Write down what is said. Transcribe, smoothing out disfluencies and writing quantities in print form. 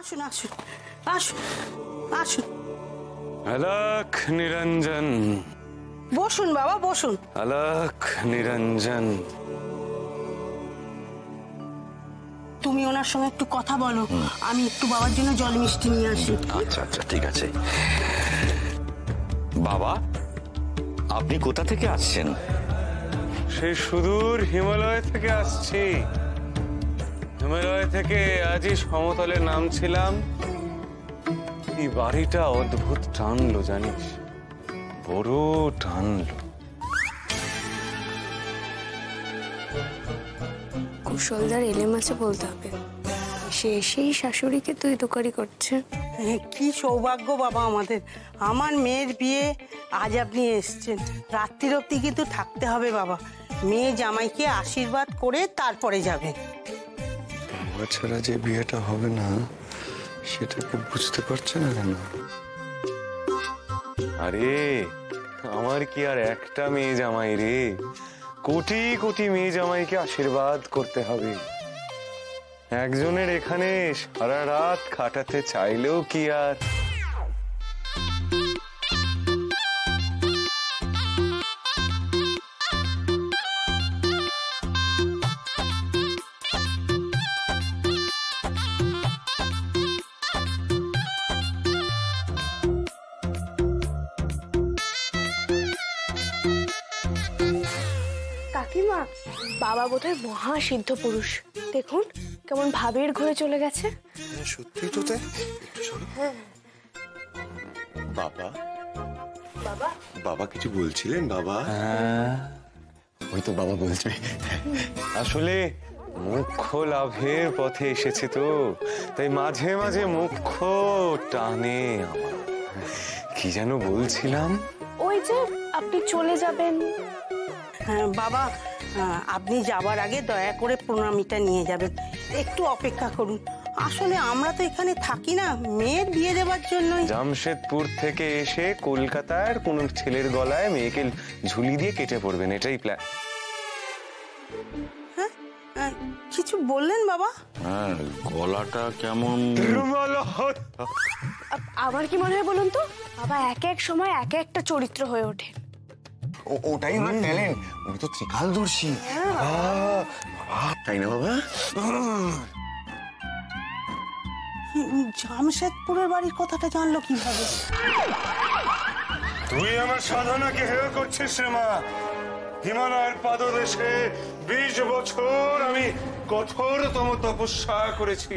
আসুন আসুন আসুন আসুন। अलख निरंजन। বসুন বাবা বসুন। अलख निरंजन। তুমি ওনার সঙ্গে একটু কথা বলো, আমি একটু বাবার জন্য জল মিষ্টি নিয়ে আসি। আচ্ছা আচ্ছা ঠিক আছে। বাবা, আপনি কোথা থেকে আসছেন? সেই সুদূর হিমালয় থেকে আসছি। হিমালয় থেকে আজই সমতলে নামছিলাম। এই বাড়িটা অদ্ভুত টানলো জানিস, বড় টানলো। কুশলদার এলে মাছে বলতে হবে, সে এসেই শাশুড়িকে তুই তোকারি করছে। কি সৌভাগ্য বাবা আমাদের, আমার মেয়ের বিয়ে আজ আপনি এসছেন। রাত্রির অবধি কিন্তু থাকতে হবে বাবা, মেয়ে জামাইকে আশীর্বাদ করে তারপরে যাবে। বাবা ছাড়া যে বিয়েটা হবে না সেটাকে বুঝতে পারছে না কেন? আরে আমার কি আর একটা মেয়ে জামাই রে, কোটি কোটি মেয়ে জামাইকে আশীর্বাদ করতে হবে। একজনের এখানে সারা রাত কাটাতে চাইলেও কি আর। কাকিমা, বাবা বোধহয় মহাসিদ্ধ পুরুষ। দেখুন কেমন ভাবের ঘরে চলে গেছে। সত্যি তো তাই। বাবা বাবা বাবা কিছু বলছিলেন? বাবা ওই তো বাবা বলছে, আসলে মুখ্য লাভের পথে এসেছে তো, তাই মাঝে মাঝে মুখ্য টানে আমার। কি যেন বলছিলাম? ওই যে আপনি চলে যাবেন। হ্যাঁ বাবা, আপনি যাবার আগে দয়া করে প্রণামীটা নিয়ে যাবেন, একটু অপেক্ষা করুন। আসলে আমরা তো এখানে থাকি না, মেয়ের বিয়ে দেওয়ার জন্যই। জামশেদপুর থেকে এসে কলকাতার কোন ছেলের গলায় মেয়েকে ঝুলি দিয়ে কেটে পড়বেন, এটাই প্ল্যান। হ্যাঁ, কিছু বললেন বাবা? হ্যাঁ, গলাটা কেমন? আমার কি মনে হয় বলুন তো, বাবা এক এক সময় এক একটা চরিত্র হয়ে ওঠে। ওটাই ওনার ট্যালেন্ট, উনি তো ত্রিকালদর্শী। তাই না বাবা? জামশেদপুরের বাড়ির কথাটা জানলো কিভাবে? তুই আমার সাধনাকে হেয় করছিস রে মা। হিমালয়ের পাদদেশে 20 বছর আমি কঠোরতম তপস্যা করেছি।